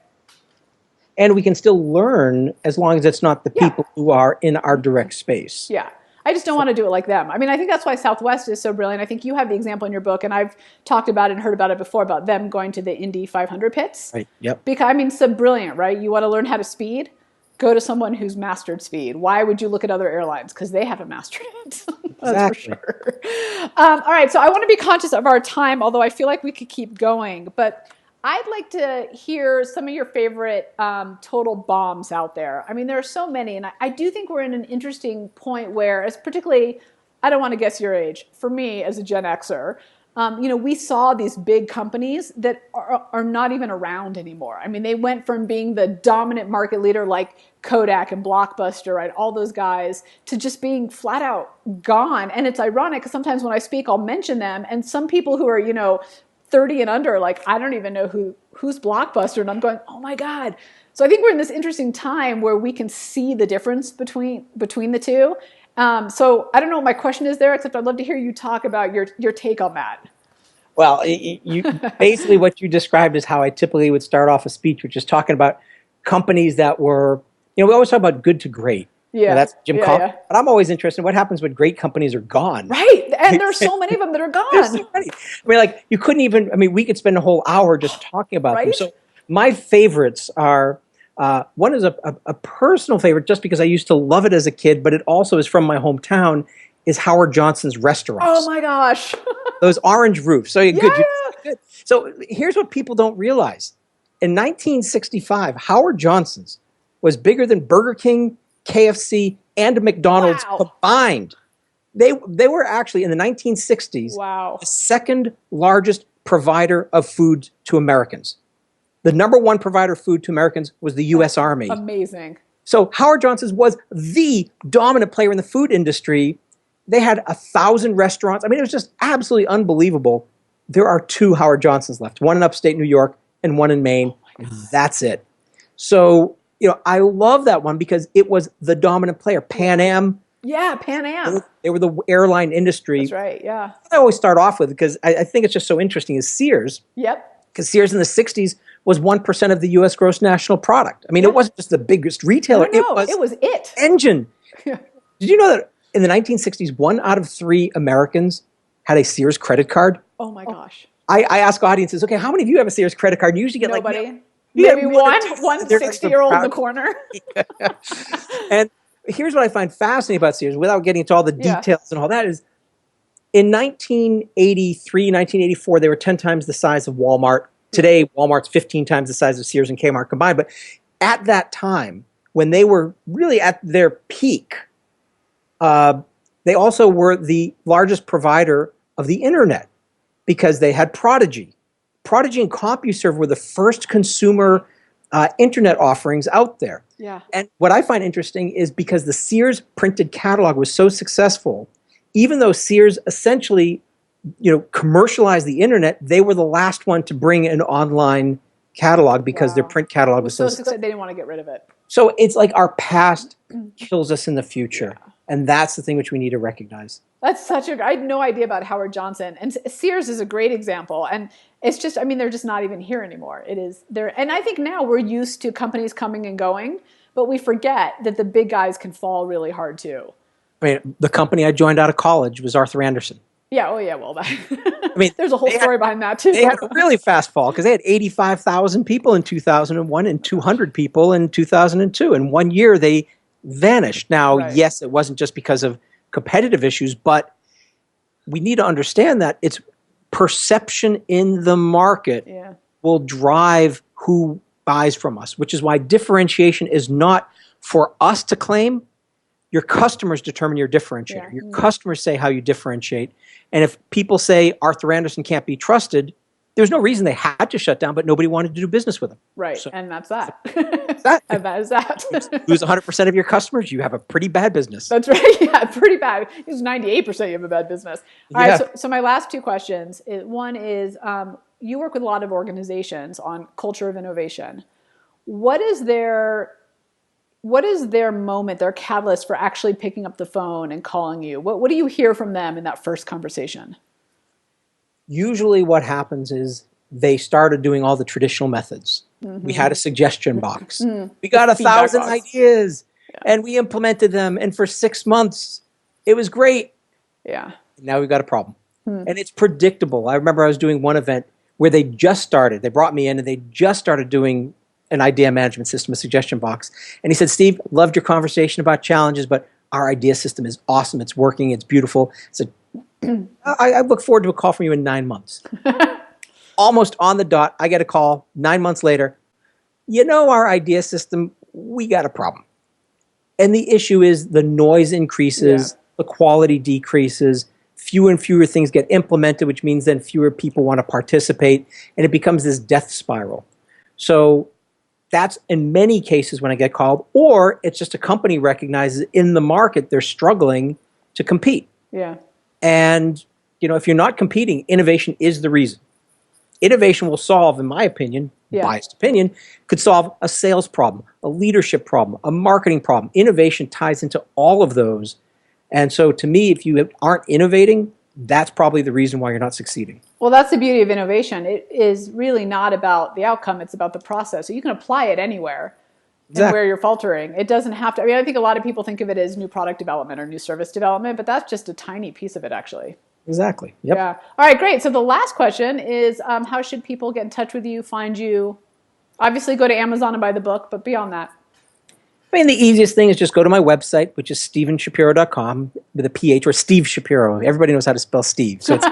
And we can still learn as long as it's not the people who are in our direct space. Yeah. I just don't want to do it like them. I think that's why Southwest is so brilliant. I think you have the example in your book, and I've talked about it and heard about it before, about them going to the Indy 500 pits. Right. Yep. Because, so brilliant, right? You want to learn how to speed? Go to someone who's mastered speed. Why would you look at other airlines? Because they haven't mastered it. That's Exactly. for sure. All right, so I want to be conscious of our time, although I feel like we could keep going. But I'd like to hear some of your favorite total bombs out there. There are so many, and I do think we're in an interesting point where, as particularly, I don't want to guess your age, for me as a Gen Xer, we saw these big companies that are not even around anymore. They went from being the dominant market leader like Kodak and Blockbuster, right, all those guys, to just being flat out gone. And it's ironic because sometimes when I speak, I'll mention them, and some people who are, 30 and under, like, I don't even know who's Blockbuster, and I'm going, oh my God. So I think we're in this interesting time where we can see the difference between the two. So I don't know what my question is there, except I'd love to hear you talk about your take on that. Well, you basically what you described is how I typically would start off a speech, which is talking about companies that were, we always talk about good to great. Yeah, that's Jim Collins. Yeah. But I'm always interested in what happens when great companies are gone. Right, and there's so many of them that are gone. There's so many. You couldn't even, we could spend a whole hour just talking about them. So my favorites are, one is a personal favorite just because I used to love it as a kid, but it also is from my hometown, is Howard Johnson's restaurants. Oh my gosh. Those orange roofs. So you're good. Good. So here's what people don't realize. In 1965, Howard Johnson's was bigger than Burger King, KFC, and McDonald's combined. They were actually, in the 1960s, the second largest provider of food to Americans. The number one provider of food to Americans was the U.S. Army. Amazing. So Howard Johnson's was the dominant player in the food industry. They had 1,000 restaurants. It was just absolutely unbelievable. There are 2 Howard Johnson's left, one in upstate New York and one in Maine. Oh, that's it. So, I love that one because it was the dominant player. Pan Am. Yeah, Pan Am. They were the airline industry. That's right, yeah. I always start off with, because I think it's just so interesting, is Sears. Yep. Because Sears in the 60s was 1% of the U.S. gross national product. It wasn't just the biggest retailer. No, it was it. Engine. Did you know that in the 1960s, 1 out of 3 Americans had a Sears credit card? Oh my gosh. I ask audiences, okay, how many of you have a Sears credit card? And you usually get nobody. Maybe one 60-year-old in the corner. And here's what I find fascinating about Sears, without getting into all the details and all that, is in 1983, 1984, they were 10 times the size of Walmart. Today, Walmart's 15 times the size of Sears and Kmart combined. But at that time, when they were really at their peak, they also were the largest provider of the internet because they had Prodigy. Prodigy and CompuServe were the first consumer internet offerings out there. Yeah. And what I find interesting is because the Sears printed catalog was so successful, even though Sears essentially, commercialized the internet, they were the last one to bring an online catalog because their print catalog was so successful. They didn't want to get rid of it. So it's like our past kills us in the future. Yeah. And that's the thing which we need to recognize. That's I had no idea about Howard Johnson. And Sears is a great example. And it's just, they're just not even here anymore. It is there. And I think now we're used to companies coming and going, but we forget that the big guys can fall really hard too. The company I joined out of college was Arthur Andersen. Yeah. Oh, yeah. Well, I mean, there's a whole story behind that too. They had a really fast fall because they had 85,000 people in 2001 and 200 people in 2002. In 1 year, they vanished. Now, yes, it wasn't just because of competitive issues, but we need to understand that it's perception in the market will drive who buys from us, which is why differentiation is not for us to claim. Your customers determine your differentiator. Your customers say how you differentiate. And if people say Arthur Andersen can't be trusted, there's no reason they had to shut down, but nobody wanted to do business with them. Right. So, and that's that. And that is that. Lose 100% of your customers, you have a pretty bad business. That's right. Yeah, pretty bad. It's 98% you have a bad business. All right. So my last two questions. One is, you work with a lot of organizations on culture of innovation. What is their moment, their catalyst for actually picking up the phone and calling you? What do you hear from them in that first conversation? Usually what happens is they started doing all the traditional methods. We had a suggestion box. We got 1,000 ideas and we implemented them. And for 6 months, it was great. Yeah. Now we've got a problem. And it's predictable. I remember I was doing one event where they just started. They brought me in and they just started doing an idea management system, a suggestion box. And he said, Steve, loved your conversation about challenges, but our idea system is awesome. It's working. It's beautiful. I said, I look forward to a call from you in 9 months. Almost on the dot, I get a call 9 months later. Our idea system, we got a problem. And the issue is the noise increases, the quality decreases, fewer and fewer things get implemented, which means then fewer people want to participate, and it becomes this death spiral. So that's in many cases when I get called, or it's just a company recognizes in the market they're struggling to compete. Yeah. And, if you're not competing, innovation is the reason. Innovation will solve, in my opinion, biased opinion, could solve a sales problem, a leadership problem, a marketing problem. Innovation ties into all of those. And so to me, if you aren't innovating, that's probably the reason why you're not succeeding. Well, that's the beauty of innovation. It is really not about the outcome. It's about the process. So you can apply it anywhere. Exactly. And where you're faltering. It doesn't have to. I think a lot of people think of it as new product development or new service development, but that's just a tiny piece of it, actually. Exactly. Yep. Yeah. All right, great. So the last question is, how should people get in touch with you, find you? Obviously, go to Amazon and buy the book, but beyond that. The easiest thing is just go to my website, which is stevenshapiro.com with a PH, or Steve Shapiro. Everybody knows how to spell Steve. So it's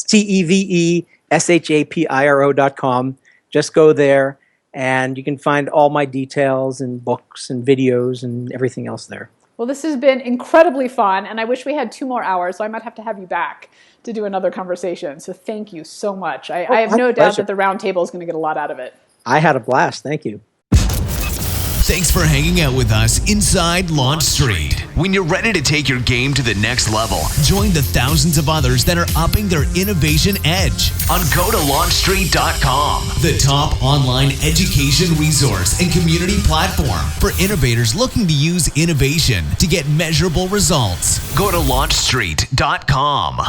STEVESHAPIRO.com. Just go there, and you can find all my details and books and videos and everything else there. Well, this has been incredibly fun, and I wish we had 2 more hours, so I might have to have you back to do another conversation. So thank you so much. I have no doubt that the round table is going to get a lot out of it. I had a blast. Thank you. Thanks for hanging out with us inside Launch Street. When you're ready to take your game to the next level, join the thousands of others that are upping their innovation edge on GoToLaunchStreet.com, the top online education resource and community platform for innovators looking to use innovation to get measurable results. GoToLaunchStreet.com.